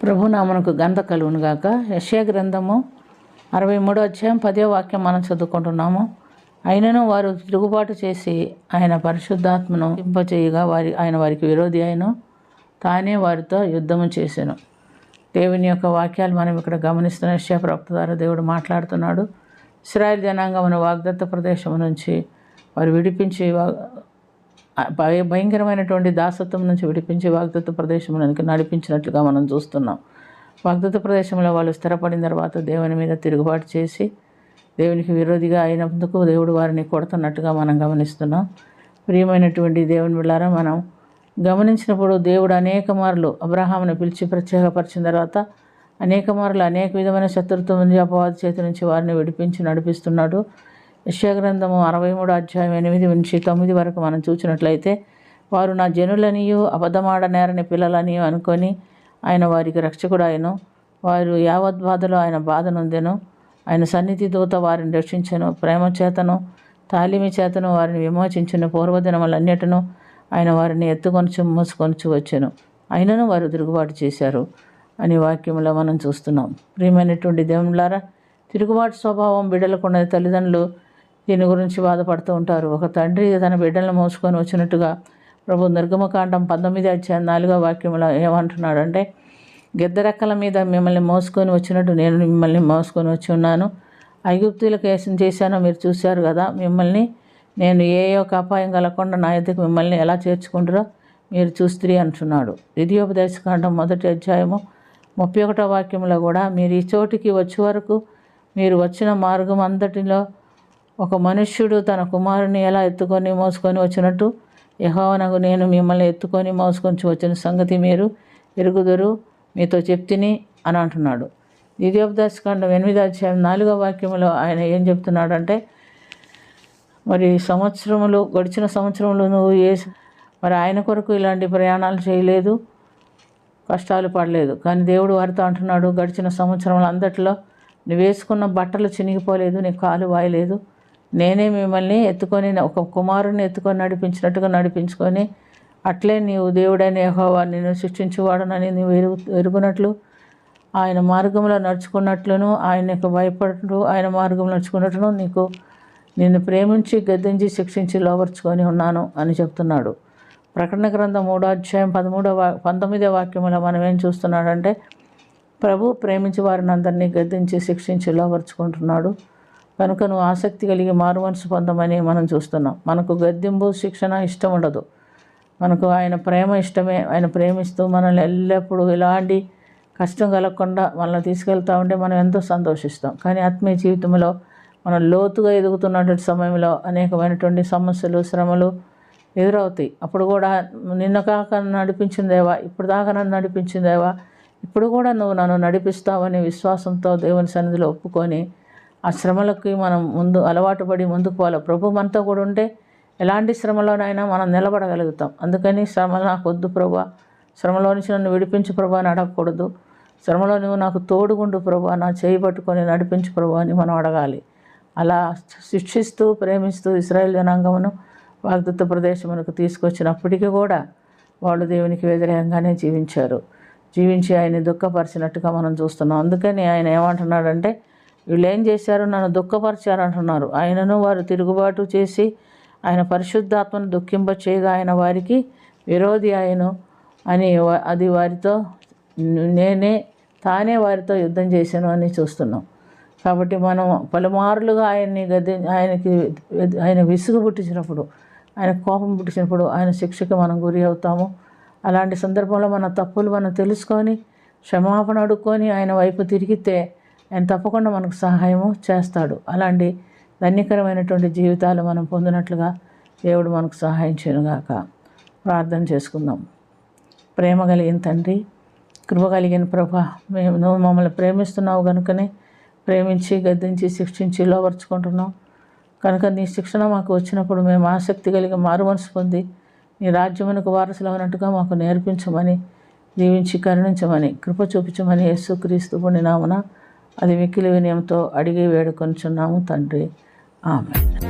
ప్రభునామమునకు ఘనత కలుగును గాక. యెషయా గ్రంథము 63వ అధ్యాయం 10వ వాక్యం మనం చదువుకుంటున్నాము. అయినను వారు తిరుగుబాటు చేసి ఆయన పరిశుద్ధాత్మను ఇంపచేయగా ఆయన వారికి విరోధి అయిన తానే వారితో యుద్ధము చేసెను. దేవుని యొక్క వాక్యాలు మనం ఇక్కడ గమనిస్తున్న యెషయా ప్రవక్త ద్వారా దేవుడు మాట్లాడుతున్నాడు. ఇశ్రాయేల్ జనాంగమును వాగ్దత్త ప్రదేశం నుంచి వారు విడిపించి భయంకరమైనటువంటి దాసత్వం నుంచి విడిపించి వాగ్దత్త ప్రదేశంలోనికి నడిపించినట్లుగా మనం చూస్తున్నాం. వాగ్దత్త ప్రదేశంలో వాళ్ళు స్థిరపడిన తర్వాత దేవుని మీద తిరుగుబాటు చేసి దేవునికి విరోధిగా అయినందుకు దేవుడు వారిని కొడుతున్నట్టుగా మనం గమనిస్తున్నాం. ప్రియమైనటువంటి దేవుని బిడ్డలారా, మనం గమనించినప్పుడు దేవుడు అనేక మార్లు అబ్రహామును పిలిచి ప్రత్యేకపరిచిన తర్వాత అనేక మార్లు అనేక విధమైన శత్రుత్వం నుంచి అపవాది చేతి నుంచి వారిని విడిపించి నడిపిస్తున్నాడు. యెషయా గ్రంథము 63వ అధ్యాయం 8 నుంచి 9 వరకు మనం చూసినట్లయితే, వారు నా జనులనియు అబద్ధమాడనేరని పిల్లలనియు అనుకొని ఆయన వారికి రక్షకుడు ఆయను. వారు యావత్ బాధలో ఆయన బాధ నొందెను. ఆయన సన్నిధి దూత వారిని రక్షించెను. ప్రేమ చేతను తాలిమి చేతను వారిని విమోచించిన పూర్వదినములన్నిటిను ఆయన వారిని ఎత్తుకొనుచు మోసుకొనుచు వచ్చెను. అయినను వారు తిరుగుబాటు చేశారు అని వాక్యంలో మనం చూస్తున్నాం. ప్రియమైనటువంటి దేవునులారా, తిరుగుబాటు స్వభావం బిడ్డలకున్నది. తల్లిదండ్రులు దీని గురించి బాధపడుతూ ఉంటారు. ఒక తండ్రి తన బిడ్డలను మోసుకొని వచ్చినట్టుగా ప్రభు నిర్గమకాండం 19వ అధ్యాయం 4వ వాక్యంలో ఏమంటున్నాడంటే, గిద్దరెక్కల మీద మిమ్మల్ని మోసుకొని వచ్చినట్టు నేను మిమ్మల్ని మోసుకొని వచ్చి ఉన్నాను. ఐగుప్తులకు ఏం చేశానో మీరు చూశారు కదా. మిమ్మల్ని నేను ఏ యొక్క అపాయం కలగకుండా నా ఎద్దకు మిమ్మల్ని ఎలా చేర్చుకుంటారో మీరు చూస్త్రీ అంటున్నాడు. ద్వితీయోపదేశకాండం 1వ అధ్యాయము 31వ వాక్యంలో కూడా, మీరు ఈ చోటికి వచ్చే వరకు మీరు వచ్చిన మార్గం అంతటిలో ఒక మనుష్యుడు తన కుమారుని ఎలా ఎత్తుకొని మోసుకొని వచ్చినట్టు యెహోవానగు నేను మిమ్మల్ని ఎత్తుకొని మోసుకొని వచ్చిన సంగతి మీరు ఎరుగుదురు, మీతో చెప్తిని అని అంటున్నాడు. ద్వితీయోపదేశకాండం 8వ అధ్యాయం 4వ వాక్యంలో ఆయన ఏం చెప్తున్నాడంటే, మరి గడిచిన సంవత్సరంలో నువ్వు మరి ఆయన కొరకు ఇలాంటి ప్రయాణాలు చేయలేదు, కష్టాలు పడలేదు. కానీ దేవుడు వారితో అంటున్నాడు, గడిచిన సంవత్సరంలో అందటిలో నువ్వు వేసుకున్న బట్టలు చినిగిపోలేదు, నీ కాలు వాయలేదు. నేనే మిమ్మల్ని ఎత్తుకొని ఒక కుమారుని ఎత్తుకొని నడిపించినట్టుగా నడిపించుకొని, అట్లే నీవు దేవుడైన యెహోవా నిన్ను శిక్షించువాడనని నీవు ఎరుగునట్లు ఆయన మార్గంలో నడుచుకున్నట్లును ఆయనకు భయపడు ఆయన మార్గంలో నడుచుకున్నట్లును నిన్ను ప్రేమించి గద్దించి శిక్షించి లోపరుచుకొని ఉన్నాను అని చెప్తున్నాడు. ప్రకటన గ్రంథం 3వ అధ్యాయం 19వ వాక్యంలో మనం ఏం చూస్తున్నాడంటే, ప్రభు ప్రేమించి వారిని అందరినీ గద్దించి శిక్షించి లోపరుచుకుంటున్నాడు. కనుక నువ్వు ఆసక్తి కలిగి మారుమనసు పొందమని మనం చూస్తున్నాం. మనకు గద్దింపు శిక్షణ ఇష్టం ఉండదు. మనకు ఆయన ప్రేమ ఇష్టమే. ఆయన ప్రేమిస్తూ మనల్ని ఎల్లప్పుడూ ఎలాంటి కష్టం కలగకుండా మనల్ని తీసుకెళ్తూ ఉంటే మనం ఎంతో సంతోషిస్తాం. కానీ ఆత్మీయ జీవితంలో మనం లోతుగా ఎదుగుతున్నటువంటి సమయంలో అనేకమైనటువంటి సమస్యలు, శ్రమలు ఎదురవుతాయి. అప్పుడు కూడా నిన్న కాక నడిపించిన దేవా, ఇప్పుడు దాకా నన్ను నడిపించిన దేవా, ఇప్పుడు కూడా నువ్వు నన్ను నడిపిస్తావని విశ్వాసంతో దేవుని సన్నిధిలో ఒప్పుకొని ఆ శ్రమలకి మనం అలవాటు పడి ముందుకు పోవాలి. ప్రభు మనతో కూడా ఉంటే ఎలాంటి శ్రమలోనైనా మనం నిలబడగలుగుతాం. అందుకని శ్రమ నాకు వద్దు ప్రభా, శ్రమలో నుంచి నన్ను విడిపించు ప్రభా అని అడగకూడదు. శ్రమలో నువ్వు నాకు తోడుగుండు ప్రభా, నా చేయి పట్టుకొని నడిపించు ప్రభా అని మనం అడగాలి. అలా శిక్షిస్తూ ప్రేమిస్తూ ఇశ్రాయేల్ జనాంగమును వాగ్దత్త ప్రదేశమునకు తీసుకొచ్చినప్పటికీ కూడా వాళ్ళు దేవునికి వ్యతిరేకంగానే జీవించి ఆయన్ని దుఃఖపరిచినట్టుగా మనం చూస్తున్నాం. అందుకని ఆయన ఏమంటున్నాడంటే, వీళ్ళు ఏం చేశారు, నన్ను దుఃఖపరిచారు అంటున్నారు. ఆయనను వారు తిరుగుబాటు చేసి ఆయన పరిశుద్ధాత్మను దుఃఖింప చేయగా ఆయన వారికి విరోధి ఆయను అని అది వారితో తానే వారితో యుద్ధం చేశాను అని చూస్తున్నాం. కాబట్టి మనం పలుమార్లుగా ఆయన విసుగు పుట్టించినప్పుడు, ఆయన కోపం పుట్టించినప్పుడు ఆయన శిక్షకు మనం గురి అవుతాము. అలాంటి సందర్భంలో మన తప్పులు మనం తెలుసుకొని క్షమాపణ అడుక్కొని ఆయన వైపు తిరిగితే ఆయన తప్పకుండా మనకు సహాయము చేస్తాడు. అలాంటి ధన్యకరమైనటువంటి జీవితాలు మనం పొందినట్లుగా దేవుడు మనకు సహాయం చేయనుగాక. ప్రార్థన చేసుకుందాం. ప్రేమ కలిగిన తండ్రి, కృప కలిగిన ప్రభా, నువ్వు మమ్మల్ని ప్రేమిస్తున్నావు కనుకనే ప్రేమించి గద్దించి శిక్షించి లోపరుచుకుంటున్నాం కనుక నీ శిక్షణ మాకు వచ్చినప్పుడు మేము ఆసక్తి కలిగి మారు మనసు పొంది నీ రాజ్యమునకు వారసులమైనట్టుగా మాకు నేర్పించమని, జీవించి కరుణించమని, కృప చూపించమని యేసుక్రీస్తు పుణ్య నామమున అది మిక్కిలి వినయంతో అడిగి వేడుకొనుచున్నాము తండ్రి. ఆమేన్.